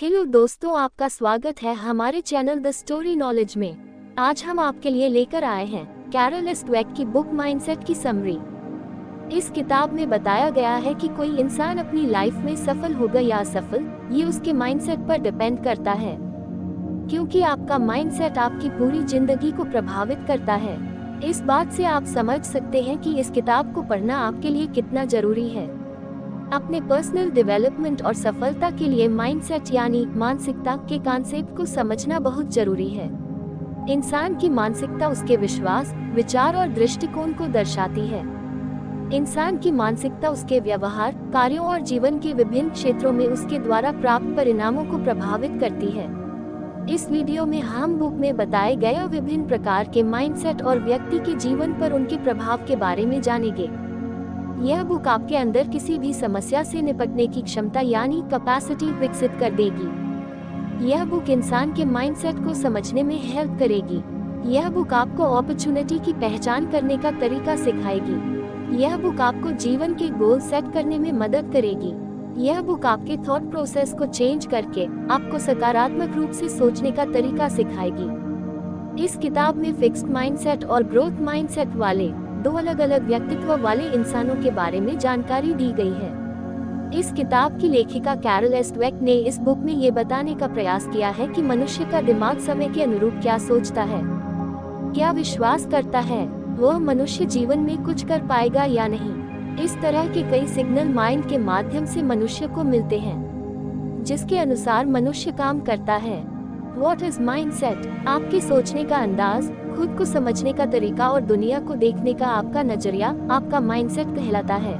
Hello दोस्तों, आपका स्वागत है हमारे चैनल द स्टोरी नॉलेज में। आज हम आपके लिए लेकर आए हैं कैरल एस डवेक की बुक माइंडसेट की समरी। इस किताब में बताया गया है कि कोई इंसान अपनी लाइफ में सफल होगा या असफल, ये उसके माइंडसेट पर डिपेंड करता है, क्योंकि आपका माइंडसेट आपकी पूरी जिंदगी को प्रभावित करता है। इस बात से आप समझ सकते हैं कि इस किताब को पढ़ना आपके लिए कितना जरूरी है। अपने पर्सनल डेवलपमेंट और सफलता के लिए माइंडसेट यानी मानसिकता के कॉन्सेप्ट को समझना बहुत जरूरी है। इंसान की मानसिकता उसके विश्वास, विचार और दृष्टिकोण को दर्शाती है। इंसान की मानसिकता उसके व्यवहार, कार्यों और जीवन के विभिन्न क्षेत्रों में उसके द्वारा प्राप्त परिणामों को प्रभावित करती है। इस वीडियो में हम बुक में बताए गए विभिन्न प्रकार के माइंडसेट और व्यक्ति के जीवन पर उनके प्रभाव के बारे में जानेंगे। यह बुक आपके अंदर किसी भी समस्या से निपटने की क्षमता यानी कैपेसिटी विकसित कर देगी। यह बुक इंसान के माइंडसेट को समझने में हेल्प करेगी। यह बुक आपको अपॉर्चुनिटी की पहचान करने का तरीका सिखाएगी। यह बुक आपको जीवन के गोल सेट करने में मदद करेगी। यह बुक आपके थॉट प्रोसेस को चेंज करके आपको सकारात्मक रूप से सोचने का तरीका सिखाएगी। इस किताब में फिक्स्ड माइंडसेट और ग्रोथ माइंडसेट वाले दो अलग अलग व्यक्तित्व वाले इंसानों के बारे में जानकारी दी गई है। इस किताब की लेखिका कैरल एस डवेक ने इस बुक में ये बताने का प्रयास किया है कि मनुष्य का दिमाग समय के अनुरूप क्या सोचता है, क्या विश्वास करता है, वह मनुष्य जीवन में कुछ कर पाएगा या नहीं। इस तरह के कई सिग्नल माइंड के माध्यम से मनुष्य को मिलते हैं, जिसके अनुसार मनुष्य काम करता है। What is mindset? आपके सोचने का अंदाज, खुद को समझने का तरीका और दुनिया को देखने का आपका नजरिया आपका माइंडसेट कहलाता है।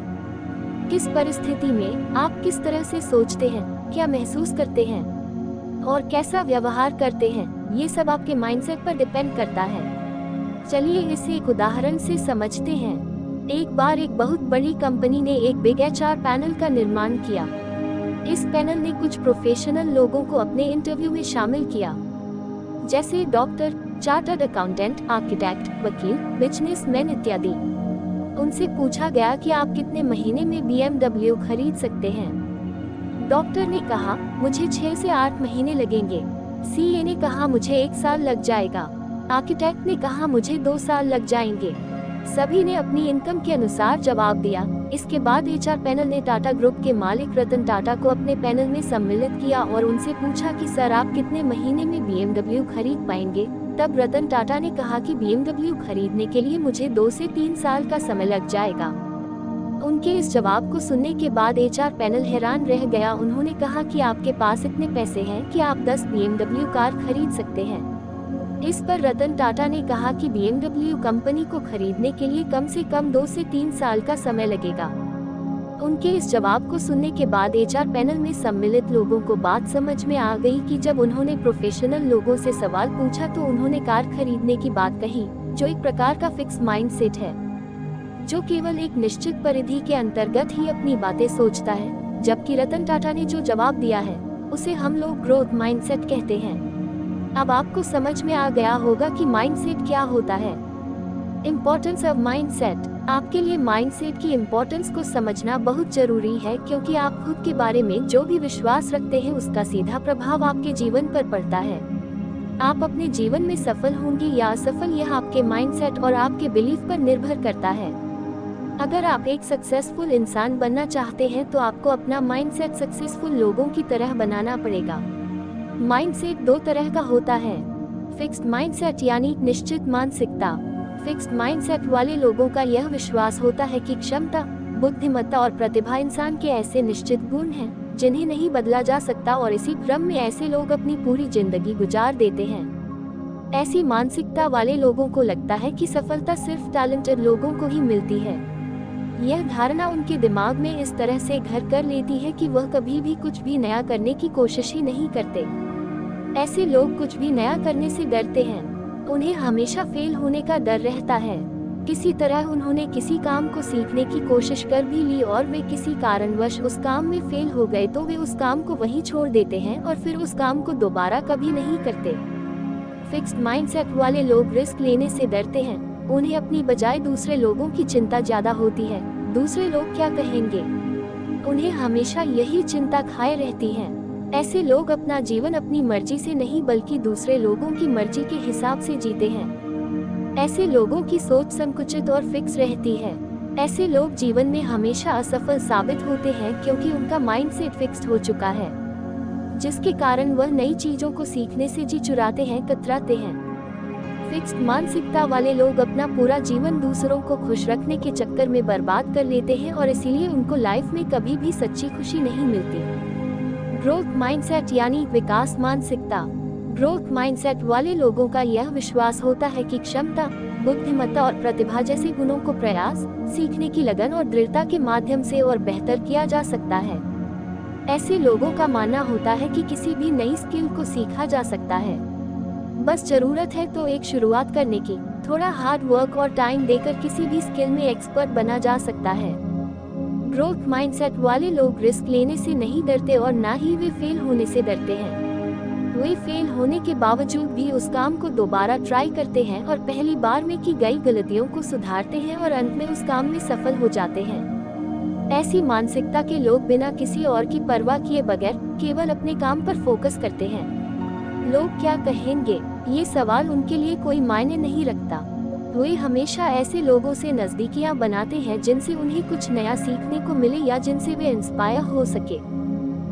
किस परिस्थिति में आप किस तरह से सोचते हैं, क्या महसूस करते हैं और कैसा व्यवहार करते हैं, ये सब आपके माइंडसेट पर डिपेंड करता है। चलिए इसे एक उदाहरण से समझते हैं। एक बार एक बहुत बड़ी कंपनी ने एक बिग एचआर पैनल का निर्माण किया। इस पैनल ने कुछ प्रोफेशनल लोगों को अपने इंटरव्यू में शामिल किया, जैसे डॉक्टर, चार्टर्ड अकाउंटेंट, आर्किटेक्ट, वकील, बिजनेसमैन इत्यादि। उनसे पूछा गया कि आप कितने महीने में BMW खरीद सकते हैं। डॉक्टर ने कहा, मुझे 6 से 8 महीने लगेंगे। CA ने कहा, मुझे 1 साल लग जाएगा। आर्किटेक्ट ने कहा, मुझे 2 साल लग जाएंगे। सभी ने अपनी इनकम के अनुसार जवाब दिया। इसके बाद HR पैनल ने टाटा ग्रुप के मालिक रतन टाटा को अपने पैनल में सम्मिलित किया और उनसे पूछा कि सर, आप कितने महीने में BMW खरीद पाएंगे। तब रतन टाटा ने कहा कि BMW खरीदने के लिए मुझे 2 से 3 साल का समय लग जाएगा। उनके इस जवाब को सुनने के बाद HR पैनल हैरान रह गया। उन्होंने कहा कि आपके पास इतने पैसे हैं कि आप 10 BMW कार खरीद सकते हैं। इस पर रतन टाटा ने कहा कि BMW कंपनी को खरीदने के लिए कम से कम 2 से 3 साल का समय लगेगा। उनके इस जवाब को सुनने के बाद HR पैनल में सम्मिलित लोगों को बात समझ में आ गई कि जब उन्होंने प्रोफेशनल लोगों से सवाल पूछा तो उन्होंने कार खरीदने की बात कही, जो एक प्रकार का फिक्स माइंडसेट है, जो केवल एक निश्चित परिधि के अंतर्गत ही अपनी बातें सोचता है। जबकि रतन टाटा ने जो जवाब दिया है, उसे हम लोग ग्रोथ माइंडसेट कहते हैं। अब आपको समझ में आ गया होगा कि माइंडसेट क्या होता है। Importance of mindset. आपके लिए माइंडसेट की इम्पोर्टेंस को समझना बहुत जरूरी है, क्योंकि आप खुद के बारे में जो भी विश्वास रखते हैं उसका सीधा प्रभाव आपके जीवन पर पड़ता है। आप अपने जीवन में सफल होंगे या असफल, यह आपके माइंडसेट और आपके बिलीफ पर निर्भर करता है। अगर आप एक सक्सेसफुल इंसान बनना चाहते हैं तो आपको अपना माइंडसेट सक्सेसफुल लोगों की तरह बनाना पड़ेगा। माइंडसेट 2 तरह का होता है। फिक्स्ड माइंडसेट यानी निश्चित मानसिकता। फिक्स्ड माइंडसेट वाले लोगों का यह विश्वास होता है कि क्षमता, बुद्धिमत्ता और प्रतिभा इंसान के ऐसे निश्चित गुण हैं जिन्हें नहीं बदला जा सकता, और इसी क्रम में ऐसे लोग अपनी पूरी जिंदगी गुजार देते हैं। ऐसी मानसिकता वाले लोगों को लगता है कि सफलता सिर्फ टैलेंटेड लोगों को ही मिलती है। यह धारणा उनके दिमाग में इस तरह से घर कर लेती है कि वह कभी भी कुछ भी नया करने की कोशिश ही नहीं करते। ऐसे लोग कुछ भी नया करने से डरते हैं। उन्हें हमेशा फेल होने का डर रहता है। किसी तरह उन्होंने किसी काम को सीखने की कोशिश कर भी ली और वे किसी कारणवश उस काम में फेल हो गए तो वे उस काम को वहीं छोड़ देते हैं और फिर उस काम को दोबारा कभी नहीं करते। फिक्स्ड माइंडसेट वाले लोग रिस्क लेने से डरते हैं। उन्हें अपनी बजाय दूसरे लोगों की चिंता ज्यादा होती है। दूसरे लोग क्या कहेंगे, उन्हें हमेशा यही चिंता खाए रहती है। ऐसे लोग अपना जीवन अपनी मर्जी से नहीं बल्कि दूसरे लोगों की मर्जी के हिसाब से जीते हैं। ऐसे लोगों की सोच संकुचित और फिक्स रहती है। ऐसे लोग जीवन में हमेशा असफल साबित होते हैं क्योंकि उनका माइंडसेट फिक्स्ड हो चुका है, जिसके कारण वह नई चीजों को सीखने से जी चुराते हैं, कतराते हैं। फिक्स्ड मानसिकता वाले लोग अपना पूरा जीवन दूसरों को खुश रखने के चक्कर में बर्बाद कर लेते हैं और इसीलिए उनको लाइफ में कभी भी सच्ची खुशी नहीं मिलती। ग्रोथ माइंडसेट यानी विकास मानसिकता। ग्रोथ माइंडसेट वाले लोगों का यह विश्वास होता है कि क्षमता, बुद्धिमत्ता और प्रतिभा जैसे गुणों को प्रयास, सीखने की लगन और दृढ़ता के माध्यम से और बेहतर किया जा सकता है। ऐसे लोगों का मानना होता है कि किसी भी नई स्किल को सीखा जा सकता है, बस जरूरत है तो एक शुरुआत करने की। थोड़ा हार्ड वर्क और टाइम देकर किसी भी स्किल में एक्सपर्ट बना जा सकता है। ग्रोथ माइंडसेट वाले लोग रिस्क लेने से नहीं डरते और ना ही वे फेल होने से डरते हैं। वे फेल होने के बावजूद भी उस काम को दोबारा ट्राई करते हैं और पहली बार में की गई गलतियों को सुधारते हैं और अंत में उस काम में सफल हो जाते हैं। ऐसी मानसिकता के लोग बिना किसी और की परवाह किए बगैर केवल अपने काम पर फोकस करते हैं। लोग क्या कहेंगे, ये सवाल उनके लिए कोई मायने नहीं रखता। वे हमेशा ऐसे लोगों से नजदीकियां बनाते हैं जिनसे उन्हें कुछ नया सीखने को मिले या जिनसे वे इंस्पायर हो सके।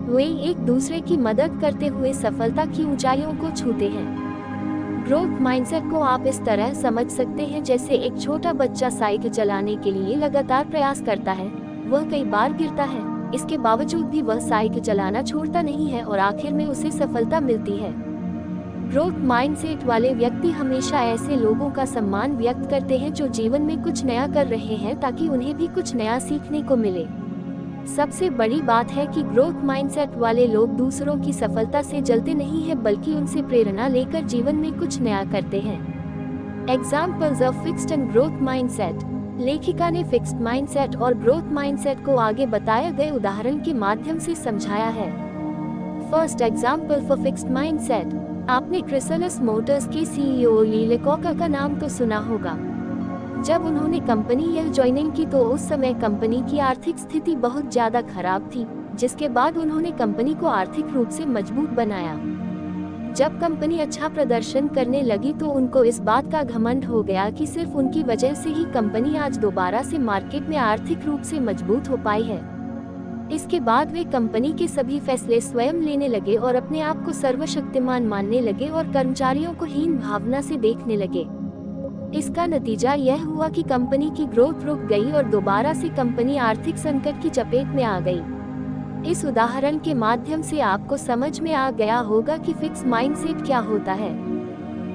वे एक दूसरे की मदद करते हुए सफलता की ऊंचाइयों को छूते हैं। ग्रोथ माइंडसेट को आप इस तरह समझ सकते हैं जैसे एक छोटा बच्चा साइकिल चलाने के लिए लगातार प्रयास करता है। वह कई बार गिरता है, इसके बावजूद भी वह साइकिल चलाना छोड़ता नहीं है और आखिर में उसे सफलता मिलती है। ग्रोथ माइंडसेट वाले व्यक्ति हमेशा ऐसे लोगों का सम्मान व्यक्त करते हैं जो जीवन में कुछ नया कर रहे हैं ताकि उन्हें भी कुछ नया सीखने को मिले। सबसे बड़ी बात है कि ग्रोथ माइंडसेट वाले लोग दूसरों की सफलता से जलते नहीं हैं बल्कि उनसे प्रेरणा लेकर जीवन में कुछ नया करते हैं। Examples of fixed and growth mindset. लेखिका ने फिक्स्ड माइंडसेट और ग्रोथ माइंडसेट को आगे बताए गए उदाहरण के माध्यम से समझाया है। First example for fixed mindset. आपने क्रिसलस मोटर्स के सीईओ ली लेकॉक का नाम तो सुना होगा। जब उन्होंने कंपनी यह ज्वाइनिंग की तो उस समय कंपनी की आर्थिक स्थिति बहुत ज्यादा खराब थी, जिसके बाद उन्होंने कंपनी को आर्थिक रूप से मजबूत बनाया। जब कंपनी अच्छा प्रदर्शन करने लगी तो उनको इस बात का घमंड हो गया कि सिर्फ उनकी वजह से ही कंपनी आज दोबारा से मार्केट में आर्थिक रूप से मजबूत हो पाई है। इसके बाद वे कंपनी के सभी फैसले स्वयं लेने लगे और अपने आप को सर्वशक्तिमान मानने लगे और कर्मचारियों को हीन भावना से देखने लगे। इसका नतीजा यह हुआ कि कंपनी की ग्रोथ रुक गई और दोबारा से कंपनी आर्थिक संकट की चपेट में आ गई। इस उदाहरण के माध्यम से आपको समझ में आ गया होगा कि फिक्स माइंडसेट क्या होता है।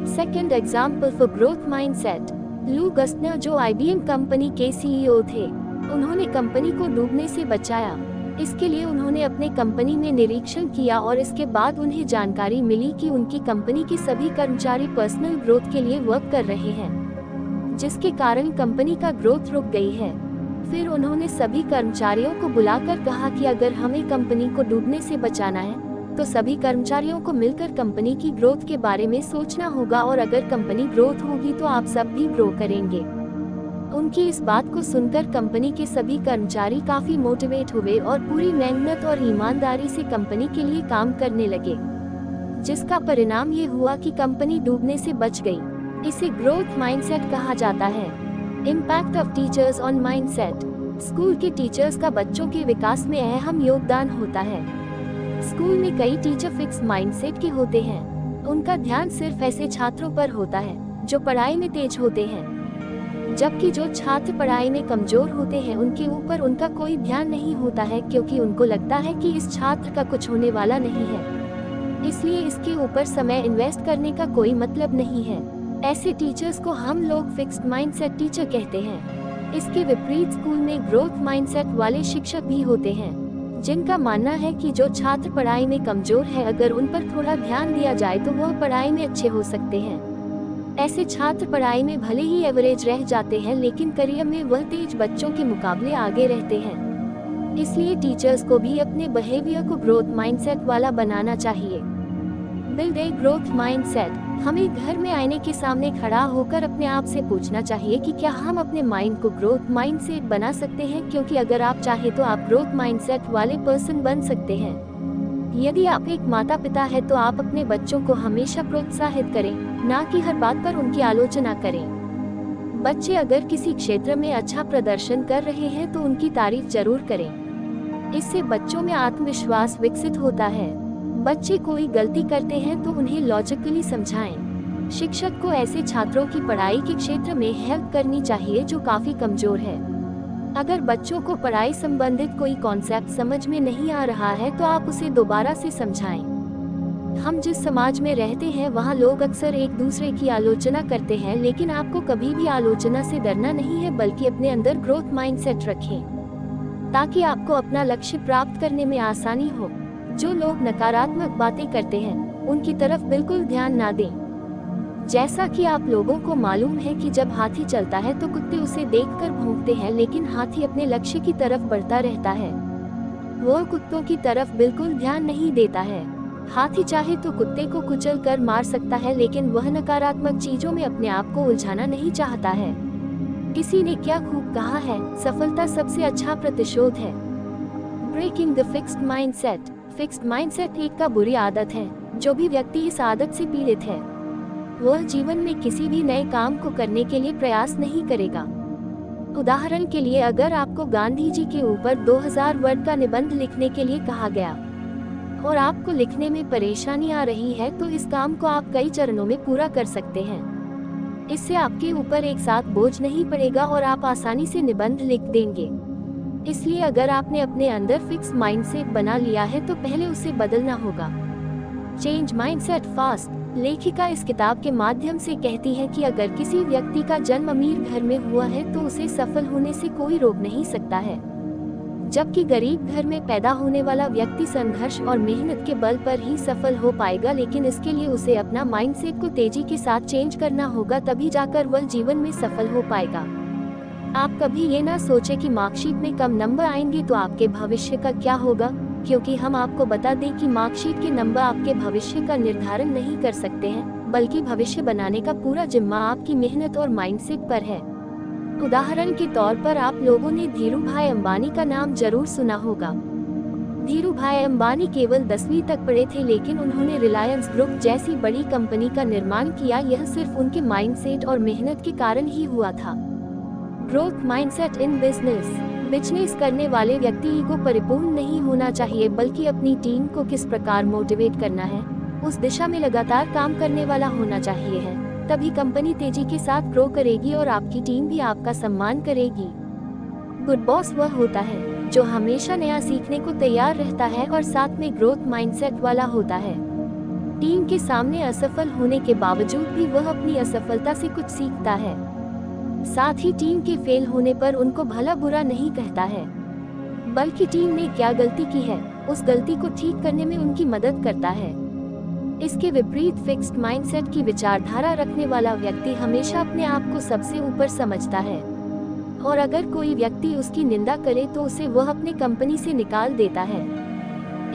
Second example for growth mindset. लू गस्टनर जो IBM कंपनी के सीईओ थे, उन्होंने कंपनी को डूबने से बचाया। इसके लिए उन्होंने अपने कंपनी में निरीक्षण किया और इसके बाद उन्हें जानकारी मिली कि उनकी कंपनी के सभी कर्मचारी पर्सनल ग्रोथ के लिए वर्क कर रहे हैं, जिसके कारण कंपनी का ग्रोथ रुक गई है। फिर उन्होंने सभी कर्मचारियों को बुलाकर कहा कि अगर हमें कंपनी को डूबने से बचाना है तो सभी कर्मचारियों को मिलकर कंपनी की ग्रोथ के बारे में सोचना होगा और अगर कंपनी ग्रोथ होगी तो आप सब भी ग्रो करेंगे। उनकी इस बात को सुनकर कंपनी के सभी कर्मचारी काफी मोटिवेट हुए और पूरी मेहनत और ईमानदारी से कंपनी के लिए काम करने लगे, जिसका परिणाम ये हुआ कि कंपनी डूबने से बच गई। इसे ग्रोथ माइंडसेट कहा जाता है। Impact of teachers on mindset. School के टीचर्स का बच्चों के विकास में अहम योगदान होता है। स्कूल में कई टीचर फिक्स माइंडसेट के होते हैं। उनका ध्यान सिर्फ ऐसे छात्रों पर होता है जो पढ़ाई में तेज होते हैं, जबकि जो छात्र पढ़ाई में कमजोर होते हैं उनके ऊपर उनका कोई ध्यान नहीं होता है, क्योंकि उनको लगता है कि इस छात्र का कुछ होने वाला नहीं है, इसलिए इसके ऊपर समय इन्वेस्ट करने का कोई मतलब नहीं है। ऐसे टीचर्स को हम लोग फिक्स्ड माइंडसेट टीचर कहते हैं। इसके विपरीत स्कूल में ग्रोथ माइंडसेट वाले शिक्षक भी होते हैं, जिनका मानना है कि जो छात्र पढ़ाई में कमजोर है, अगर उन पर थोड़ा ध्यान दिया जाए तो वह पढ़ाई में अच्छे हो सकते हैं। ऐसे छात्र पढ़ाई में भले ही एवरेज रह जाते हैं, लेकिन करियर में वह तेज बच्चों के मुकाबले आगे रहते हैं। इसलिए टीचर्स को भी अपने बिहेवियर को ग्रोथ माइंडसेट वाला बनाना चाहिए। Build a growth mindset. हमें घर में आईने के सामने खड़ा होकर अपने आप से पूछना चाहिए कि क्या हम अपने माइंड को ग्रोथ माइंडसेट बना सकते हैं, क्योंकि अगर आप चाहे तो आप ग्रोथ माइंडसेट वाले पर्सन बन सकते हैं। यदि आप एक माता पिता है तो आप अपने बच्चों को हमेशा प्रोत्साहित करें, ना कि हर बात पर उनकी आलोचना करें। बच्चे अगर किसी क्षेत्र में अच्छा प्रदर्शन कर रहे हैं तो उनकी तारीफ जरूर करें। इससे बच्चों में आत्मविश्वास विकसित होता है। बच्चे कोई गलती करते हैं तो उन्हें लॉजिकली समझाएं। शिक्षक को ऐसे छात्रों की पढ़ाई के क्षेत्र में हेल्प करनी चाहिए जो काफी कमजोर है। अगर बच्चों को पढ़ाई संबंधित कोई कॉन्सेप्ट समझ में नहीं आ रहा है तो आप उसे दोबारा से समझाएं। हम जिस समाज में रहते हैं वहाँ लोग अक्सर एक दूसरे की आलोचना करते हैं, लेकिन आपको कभी भी आलोचना से डरना नहीं है, बल्कि अपने अंदर ग्रोथ माइंडसेट रखें ताकि आपको अपना लक्ष्य प्राप्त करने में आसानी हो। जो लोग नकारात्मक बातें करते हैं उनकी तरफ बिल्कुल ध्यान ना दें। जैसा कि आप लोगों को मालूम है कि जब हाथी चलता है तो कुत्ते उसे देखकर भौंकते हैं, लेकिन हाथी अपने लक्ष्य की तरफ बढ़ता रहता है। वो कुत्तों की तरफ बिल्कुल ध्यान नहीं देता है। हाथी चाहे तो कुत्ते को कुचल कर मार सकता है, लेकिन वह नकारात्मक चीजों में अपने आप को उलझाना नहीं चाहता है। किसी ने क्या खूब कहा है, सफलता सबसे अच्छा प्रतिशोध है। Breaking the fixed mindset. Fixed mindset एक का बुरी आदत है। जो भी व्यक्ति इस आदत से पीड़ित है वह जीवन में किसी भी नए काम को करने के लिए प्रयास नहीं करेगा। उदाहरण के लिए, अगर आपको गांधी जी के ऊपर 2000 वर्ड का निबंध लिखने के लिए कहा गया और आपको लिखने में परेशानी आ रही है तो इस काम को आप कई चरणों में पूरा कर सकते हैं। इससे आपके ऊपर एक साथ बोझ नहीं पड़ेगा और आप आसानी से निबंध लिख देंगे। इसलिए अगर आपने अपने अंदर फिक्स माइंडसेट बना लिया है तो पहले उसे बदलना होगा। Change mindset fast. लेखिका इस किताब के माध्यम से कहती है कि अगर किसी व्यक्ति का जन्म अमीर घर में हुआ है तो उसे सफल होने से कोई रोक नहीं सकता है, जबकि गरीब घर में पैदा होने वाला व्यक्ति संघर्ष और मेहनत के बल पर ही सफल हो पाएगा। लेकिन इसके लिए उसे अपना माइंडसेट को तेजी के साथ चेंज करना होगा, तभी जाकर वह जीवन में सफल हो पाएगा। आप कभी ये ना सोचे कि मार्कशीट में कम नंबर आएंगे तो आपके भविष्य का क्या होगा, क्योंकि हम आपको बता दें कि मार्कशीट के नंबर आपके भविष्य का निर्धारण नहीं कर सकते हैं, बल्कि भविष्य बनाने का पूरा जिम्मा आपकी मेहनत और माइंडसेट पर है। उदाहरण के तौर पर आप लोगों ने धीरूभाई अंबानी का नाम जरूर सुना होगा। धीरूभाई अंबानी केवल 10वीं तक पढ़े थे, लेकिन उन्होंने रिलायंस ग्रुप जैसी बड़ी कंपनी का निर्माण किया। यह सिर्फ उनके माइंडसेट और मेहनत के कारण ही हुआ था। ग्रोथ माइंडसेट इन बिजनेस करने वाले व्यक्ति ईगो परिपूर्ण नहीं होना चाहिए, बल्कि अपनी टीम को किस प्रकार मोटिवेट करना है उस दिशा में लगातार काम करने वाला होना चाहिए है। तभी कंपनी तेजी के साथ ग्रो करेगी और आपकी टीम भी आपका सम्मान करेगी। गुड बॉस वह होता है जो हमेशा नया सीखने को तैयार रहता है और साथ में ग्रोथ माइंडसेट वाला होता है। टीम के सामने असफल होने के बावजूद भी वह अपनी असफलता से कुछ सीखता है। साथ ही टीम के फेल होने पर उनको भला बुरा नहीं कहता है, बल्कि टीम ने क्या गलती की है उस गलती को ठीक करने में उनकी मदद करता है। इसके विपरीत फिक्स्ड माइंडसेट की विचारधारा रखने वाला व्यक्ति हमेशा अपने आप को सबसे ऊपर समझता है, और अगर कोई व्यक्ति उसकी निंदा करे तो उसे वह अपने कंपनी से निकाल देता है।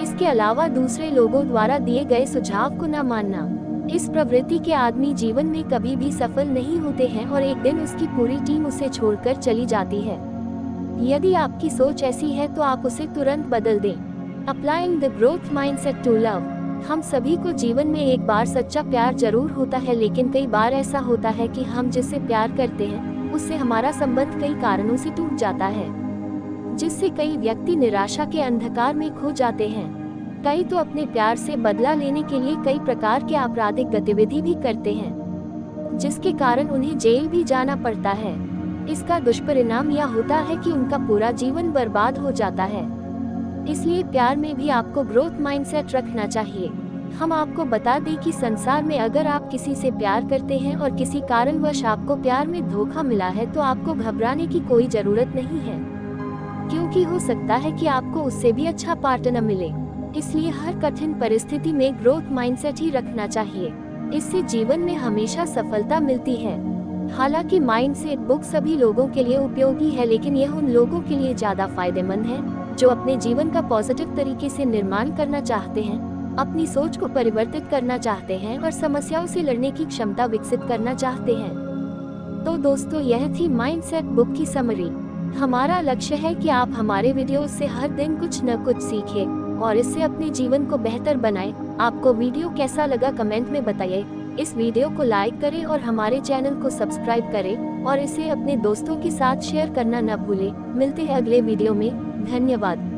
इसके अलावा दूसरे लोगों द्वारा दिए गए सुझाव को न मानना। इस प्रवृत्ति के आदमी जीवन में कभी भी सफल नहीं होते हैं और एक दिन उसकी पूरी टीम उसे छोड़कर चली जाती है। यदि आपकी सोच ऐसी है तो आप उसे तुरंत बदल दें। Applying the growth mindset to love. हम सभी को जीवन में एक बार सच्चा प्यार जरूर होता है, लेकिन कई बार ऐसा होता है कि हम जिससे प्यार करते हैं उससे हमारा संबंध कई कारणों से टूट जाता है, जिससे कई व्यक्ति निराशा के अंधकार में खो जाते हैं। कई तो अपने प्यार से बदला लेने के लिए कई प्रकार के आपराधिक गतिविधि भी करते हैं, जिसके कारण उन्हें जेल भी जाना पड़ता है। इसका दुष्परिणाम यह होता है कि उनका पूरा जीवन बर्बाद हो जाता है। इसलिए प्यार में भी आपको ग्रोथ माइंडसेट रखना चाहिए। हम आपको बता दें कि संसार में अगर आप किसी से प्यार करते हैं और किसी कारणवश आपको प्यार में धोखा मिला है तो आपको घबराने की कोई जरूरत नहीं है, क्योंकि हो सकता है कि आपको उससे भी अच्छा पार्टनर मिले। इसलिए हर कठिन परिस्थिति में ग्रोथ माइंडसेट ही रखना चाहिए। इससे जीवन में हमेशा सफलता मिलती है। हालांकि माइंडसेट बुक सभी लोगों के लिए उपयोगी है, लेकिन यह उन लोगों के लिए ज्यादा फायदेमंद है जो अपने जीवन का पॉजिटिव तरीके से निर्माण करना चाहते हैं, अपनी सोच को परिवर्तित करना चाहते हैं और समस्याओं से लड़ने की क्षमता विकसित करना चाहते हैं। तो दोस्तों, यह थी माइंडसेट बुक की समरी। हमारा लक्ष्य है कि आप हमारे वीडियोस से हर दिन कुछ न कुछ सीखें और इससे अपने जीवन को बेहतर बनाएं। आपको वीडियो कैसा लगा कमेंट में बताइए। इस वीडियो को लाइक करें और हमारे चैनल को सब्सक्राइब करें और इसे अपने दोस्तों के साथ शेयर करना न भूलें। मिलते हैं अगले वीडियो में। धन्यवाद।